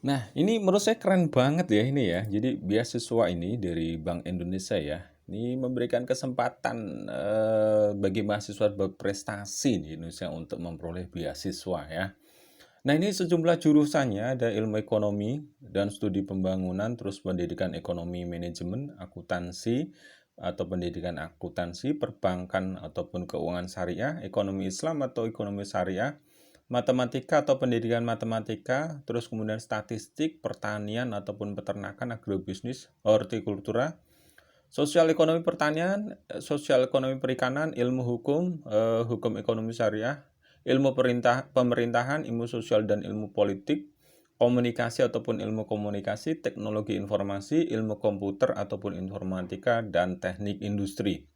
Nah, ini menurut saya keren banget ya ini ya. Jadi beasiswa ini dari Bank Indonesia ya, ini memberikan kesempatan, bagi mahasiswa berprestasi di Indonesia untuk memperoleh beasiswa ya. Nah, ini sejumlah jurusannya ada ilmu ekonomi dan studi pembangunan, terus pendidikan ekonomi manajemen, akuntansi atau pendidikan akuntansi, perbankan ataupun keuangan syariah, ekonomi Islam atau ekonomi syariah, matematika atau pendidikan matematika, terus kemudian statistik, pertanian ataupun peternakan, agrobisnis, hortikultura, sosial ekonomi pertanian, sosial ekonomi perikanan, ilmu hukum, hukum ekonomi syariah, ilmu pemerintahan, ilmu sosial dan ilmu politik, komunikasi ataupun ilmu komunikasi, teknologi informasi, ilmu komputer ataupun informatika, dan teknik industri.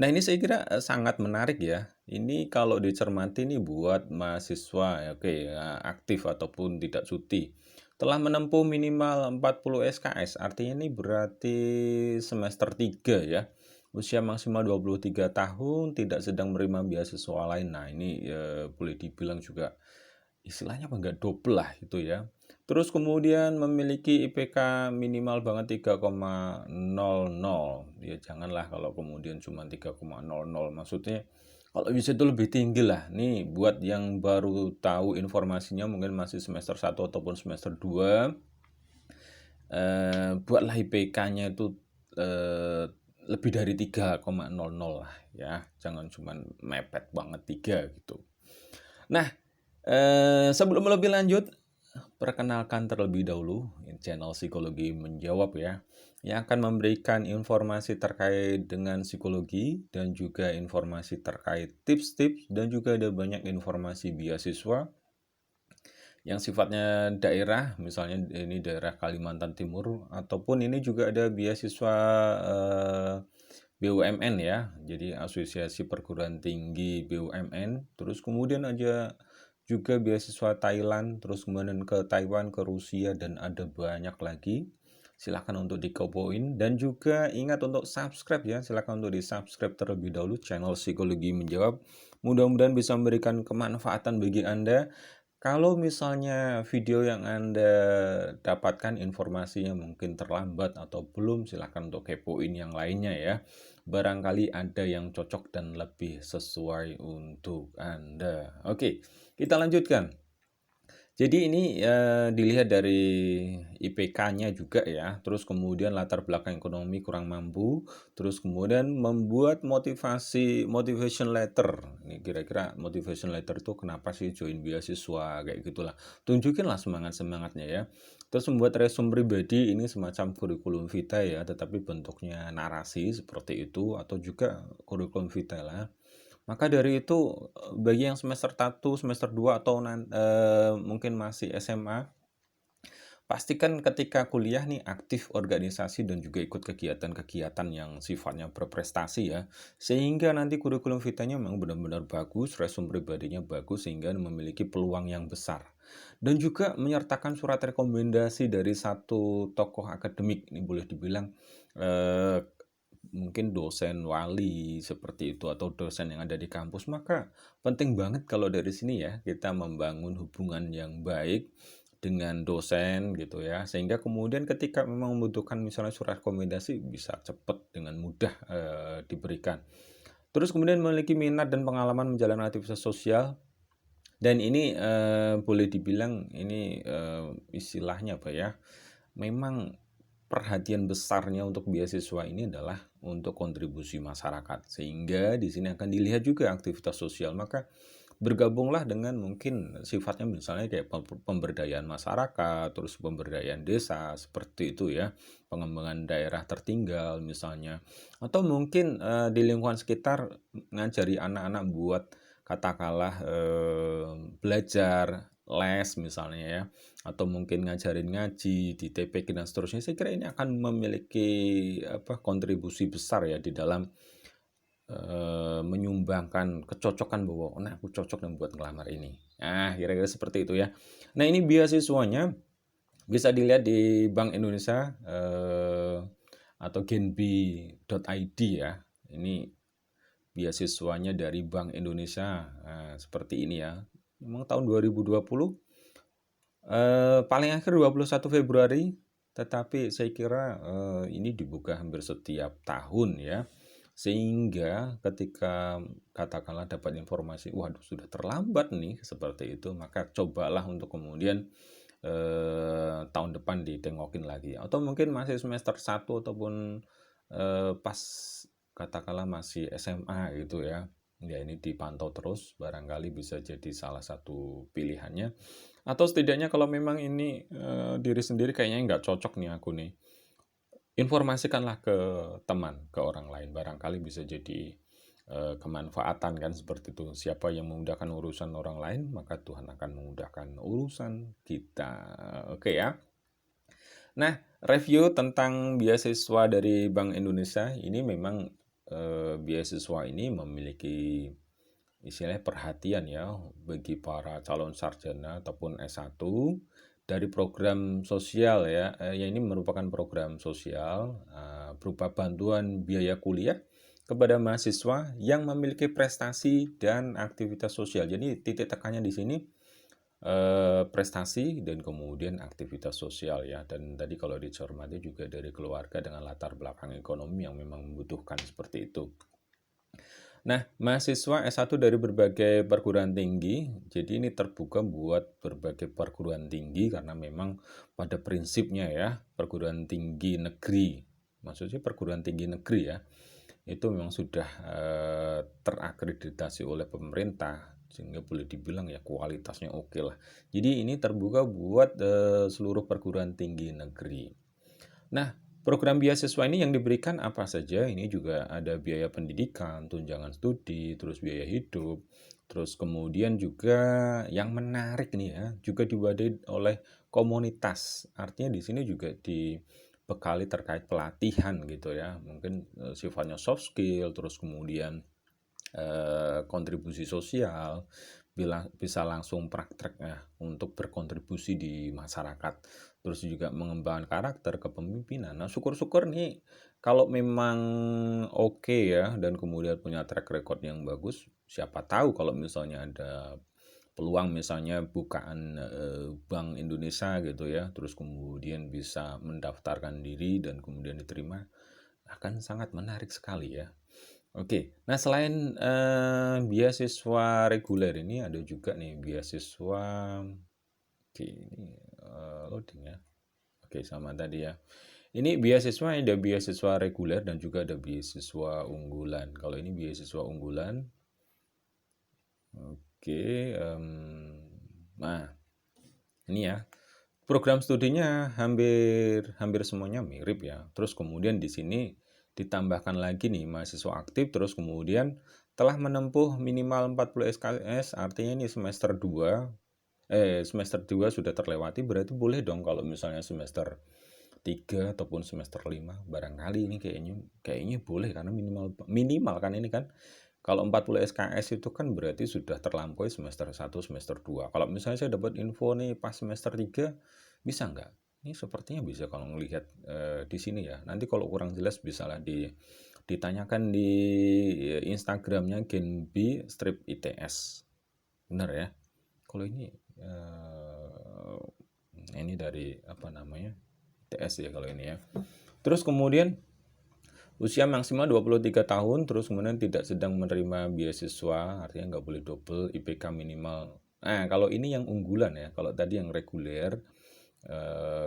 Nah, ini saya kira, sangat menarik ya. Ini kalau dicermati nih buat mahasiswa ya, oke ya, aktif ataupun tidak cuti. Telah menempuh minimal 40 SKS, artinya ini berarti semester 3 ya. Usia maksimal 23 tahun, tidak sedang menerima beasiswa lain. Nah, ini, boleh dibilang juga istilahnya apa, nggak double lah itu ya. Terus kemudian memiliki IPK minimal banget 3,00. Ya janganlah kalau kemudian cuma 3,00, maksudnya kalau bisa itu lebih tinggi lah. Nih buat yang baru tahu informasinya mungkin masih semester 1 ataupun semester 2, buatlah IPK-nya itu, lebih dari 3,00 lah ya, jangan cuman mepet banget 3 gitu. Nah, sebelum lebih lanjut, perkenalkan terlebih dahulu channel Psikologi Menjawab ya, yang akan memberikan informasi terkait dengan psikologi dan juga informasi terkait tips-tips dan juga ada banyak informasi beasiswa yang sifatnya daerah, misalnya ini daerah Kalimantan Timur ataupun ini juga ada beasiswa BUMN ya, jadi Asosiasi Perguruan Tinggi BUMN, terus kemudian ada juga beasiswa Thailand, terus kemudian ke Taiwan, ke Rusia, dan ada banyak lagi. Silakan untuk dikepoin dan juga ingat untuk subscribe ya, silakan untuk di-subscribe terlebih dahulu channel Psikologi Menjawab. Mudah-mudahan bisa memberikan kemanfaatan bagi Anda. Kalau misalnya video yang Anda dapatkan informasinya mungkin terlambat atau belum, silakan untuk kepoin yang lainnya ya. Barangkali ada yang cocok dan lebih sesuai untuk Anda. Oke, kita lanjutkan. Jadi ini, dilihat dari IPK-nya juga ya, terus kemudian latar belakang ekonomi kurang mampu, terus kemudian membuat motivation letter. Ini kira-kira motivation letter itu kenapa sih join beasiswa, kayak gitulah. Tunjukinlah semangat-semangatnya ya. Terus membuat resume pribadi ini semacam kurikulum vitae ya, tetapi bentuknya narasi seperti itu atau juga kurikulum vitae lah. Maka dari itu, bagi yang semester 1, semester 2 atau mungkin masih SMA, pastikan ketika kuliah nih aktif organisasi dan juga ikut kegiatan-kegiatan yang sifatnya berprestasi ya. Sehingga nanti kurikulum vitae-nya memang benar-benar bagus, resume pribadinya bagus sehingga memiliki peluang yang besar. Dan juga menyertakan surat rekomendasi dari satu tokoh akademik, ini boleh dibilang, eee, mungkin dosen wali seperti itu atau dosen yang ada di kampus, maka penting banget kalau dari sini ya kita membangun hubungan yang baik dengan dosen gitu ya, sehingga kemudian ketika memang membutuhkan misalnya surat rekomendasi bisa cepat dengan mudah, diberikan. Terus kemudian memiliki minat dan pengalaman menjalankan aktivitas sosial dan ini, boleh dibilang ini, istilahnya apa ya, memang perhatian besarnya untuk beasiswa ini adalah untuk kontribusi masyarakat, sehingga di sini akan dilihat juga aktivitas sosial. Maka bergabunglah dengan mungkin sifatnya misalnya kayak pemberdayaan masyarakat, terus pemberdayaan desa, seperti itu ya, pengembangan daerah tertinggal misalnya. Atau mungkin, di lingkungan sekitar ngajari anak-anak buat katakanlah, belajar, les misalnya ya, atau mungkin ngajarin ngaji di TPQ dan seterusnya, saya kira ini akan memiliki apa, kontribusi besar ya di dalam, menyumbangkan kecocokan bahwa, "Oh, nah aku cocok nih buat ngelamar ini." Nah, kira-kira seperti itu ya. Nah, ini beasiswanya bisa dilihat di Bank Indonesia, atau genbi.id ya. Ini beasiswanya dari Bank Indonesia, seperti ini ya. Memang tahun 2020 Paling akhir 21 Februari, tetapi saya kira, ini dibuka hampir setiap tahun ya. Sehingga ketika katakanlah dapat informasi, "Waduh sudah terlambat nih," seperti itu, maka cobalah untuk kemudian, tahun depan ditengokin lagi. Atau mungkin masih semester 1 ataupun, pas katakanlah masih SMA gitu ya. Ya ini dipantau terus, barangkali bisa jadi salah satu pilihannya. Atau setidaknya kalau memang ini, diri sendiri kayaknya nggak cocok nih aku nih, informasikanlah ke teman, ke orang lain, barangkali bisa jadi, kemanfaatan kan seperti itu. Siapa yang memudahkan urusan orang lain, maka Tuhan akan memudahkan urusan kita. Oke ya. Nah, review tentang beasiswa dari Bank Indonesia ini memang, beasiswa ini memiliki istilahnya perhatian ya bagi para calon sarjana ataupun S1 dari program sosial ya, ya ini merupakan program sosial, berupa bantuan biaya kuliah kepada mahasiswa yang memiliki prestasi dan aktivitas sosial. Jadi titik tekannya di sini, prestasi dan kemudian aktivitas sosial ya, dan tadi kalau dicermati juga dari keluarga dengan latar belakang ekonomi yang memang membutuhkan seperti itu. Nah, mahasiswa S1 dari berbagai perguruan tinggi, jadi ini terbuka buat berbagai perguruan tinggi karena memang pada prinsipnya ya, perguruan tinggi negeri, maksudnya perguruan tinggi negeri ya, itu memang sudah, terakreditasi oleh pemerintah, sehingga boleh dibilang ya kualitasnya oke lah. Jadi ini terbuka buat, seluruh perguruan tinggi negeri. Nah, program beasiswa ini yang diberikan apa saja? Ini juga ada biaya pendidikan, tunjangan studi, terus biaya hidup, terus kemudian juga yang menarik nih ya, juga diwadai oleh komunitas. Artinya di sini juga dibekali terkait pelatihan gitu ya. Mungkin sifatnya soft skill, terus kemudian kontribusi sosial, bisa langsung praktek ya untuk berkontribusi di masyarakat. Terus juga mengembangkan karakter kepemimpinan. Nah, syukur-syukur nih kalau memang oke ya dan kemudian punya track record yang bagus, siapa tahu kalau misalnya ada peluang misalnya bukaan, Bank Indonesia gitu ya, terus kemudian bisa mendaftarkan diri dan kemudian diterima, akan sangat menarik sekali ya. Oke. Nah, selain, beasiswa reguler ini ada juga nih beasiswa oke ini, loading ya. Oke, sama tadi ya. Ini beasiswa ada beasiswa reguler dan juga ada beasiswa unggulan. Kalau ini beasiswa unggulan, oke, nah ini ya, program studinya hampir hampir semuanya mirip ya. Terus kemudian di sini ditambahkan lagi nih mahasiswa aktif, terus kemudian telah menempuh minimal 40 SKS, artinya ini semester 2 sudah terlewati, berarti boleh dong kalau misalnya semester 3 ataupun semester 5 barangkali ini kayaknya kayaknya boleh karena minimal minimal kan ini kan. Kalau 40 SKS itu kan berarti sudah terlampaui semester 1 semester 2. Kalau misalnya saya dapat info nih pas semester 3 bisa nggak? Ini sepertinya bisa kalau melihat di sini ya. Nanti kalau kurang jelas bisalah ditanyakan di Instagramnya Genbi Strip ITS. Benar ya? Kalau ini dari apa namanya? ITS ya kalau ini ya. Terus kemudian usia maksimal 23 tahun, terus kemudian tidak sedang menerima beasiswa, artinya nggak boleh double, IPK minimal. Nah, kalau ini yang unggulan ya, kalau tadi yang reguler,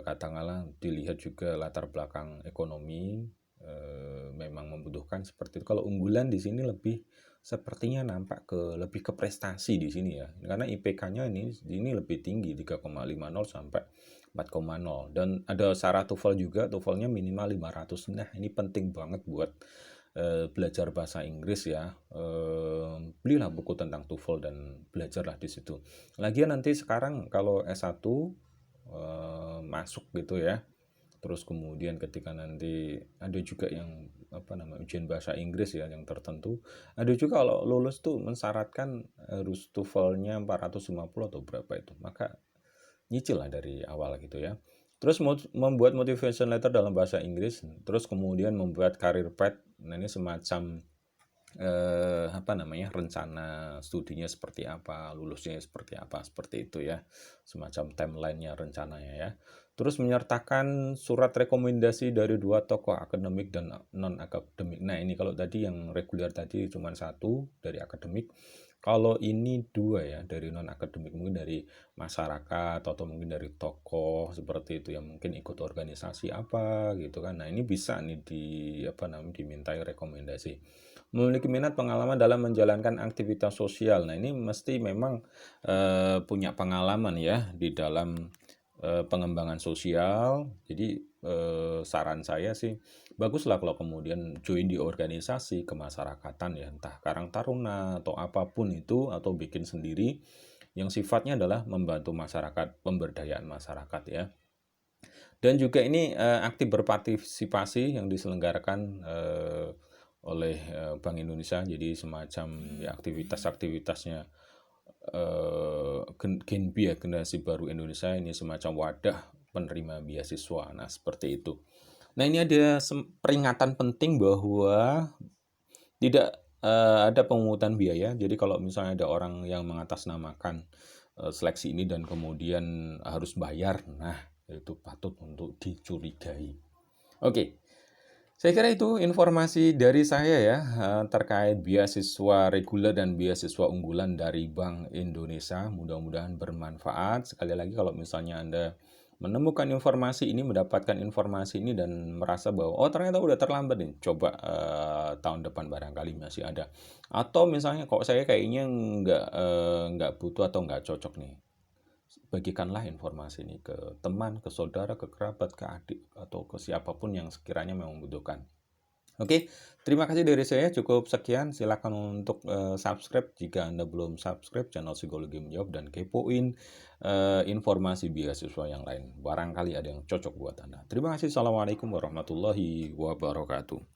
katakanlah dilihat juga latar belakang ekonomi, memang membutuhkan seperti itu. Kalau unggulan di sini lebih sepertinya nampak lebih ke prestasi di sini ya. Karena IPK-nya ini lebih tinggi 3,50 sampai 4,0 dan ada syarat TOEFL juga, TOEFL-nya minimal 500. Nah, ini penting banget buat belajar bahasa Inggris ya. Belilah buku tentang TOEFL dan belajarlah di situ. Lagian nanti sekarang kalau S1 masuk gitu ya. Terus kemudian ketika nanti ada juga yang apa namanya ujian bahasa Inggris ya yang tertentu. Ada juga kalau lulus tuh mensyaratkan harus TOEFL-nya 450 atau berapa itu. Maka nyicil lah dari awal gitu ya. Terus membuat motivation letter dalam bahasa Inggris, terus kemudian membuat career path. Nah, ini semacam rencana studinya seperti apa, lulusnya seperti apa, seperti itu ya. Semacam timeline-nya, rencananya ya. Terus menyertakan surat rekomendasi dari 2 tokoh akademik dan non-akademik. Nah, ini kalau tadi yang reguler tadi cuma 1 dari akademik, kalau ini 2 ya, dari non-akademik, mungkin dari masyarakat atau mungkin dari tokoh seperti itu yang mungkin ikut organisasi apa gitu kan. Nah, ini bisa nih dimintai rekomendasi. Memiliki minat pengalaman dalam menjalankan aktivitas sosial. Nah, ini mesti memang punya pengalaman ya di dalam pengembangan sosial. Jadi saran saya sih baguslah kalau kemudian join di organisasi kemasyarakatan ya, entah Karang Taruna atau apapun itu, atau bikin sendiri yang sifatnya adalah membantu masyarakat, pemberdayaan masyarakat ya. Dan juga ini aktif berpartisipasi yang diselenggarakan oleh Bank Indonesia, jadi semacam ya aktivitas-aktivitasnya Genbi ya, Generasi Baru Indonesia, ini semacam wadah penerima beasiswa. Nah, seperti itu. Nah, ini ada peringatan penting bahwa tidak ada pemungutan biaya. Jadi kalau misalnya ada orang yang mengatasnamakan seleksi ini dan kemudian harus bayar, nah itu patut untuk dicurigai. Oke, saya kira itu informasi dari saya ya terkait beasiswa reguler dan beasiswa unggulan dari Bank Indonesia. Mudah-mudahan bermanfaat. Sekali lagi kalau misalnya Anda menemukan informasi ini, mendapatkan informasi ini dan merasa bahwa oh ternyata udah terlambat nih, coba tahun depan barangkali masih ada. Atau misalnya kok saya kayaknya nggak butuh atau nggak cocok nih, bagikanlah informasi ini ke teman, ke saudara, ke kerabat, ke adik, atau ke siapapun yang sekiranya memang membutuhkan. Oke, terima kasih dari saya. Cukup sekian. Silakan untuk subscribe jika Anda belum subscribe channel Psikologi Menjawab, dan kepoin informasi beasiswa yang lain. Barangkali ada yang cocok buat Anda. Terima kasih. Assalamualaikum warahmatullahi wabarakatuh.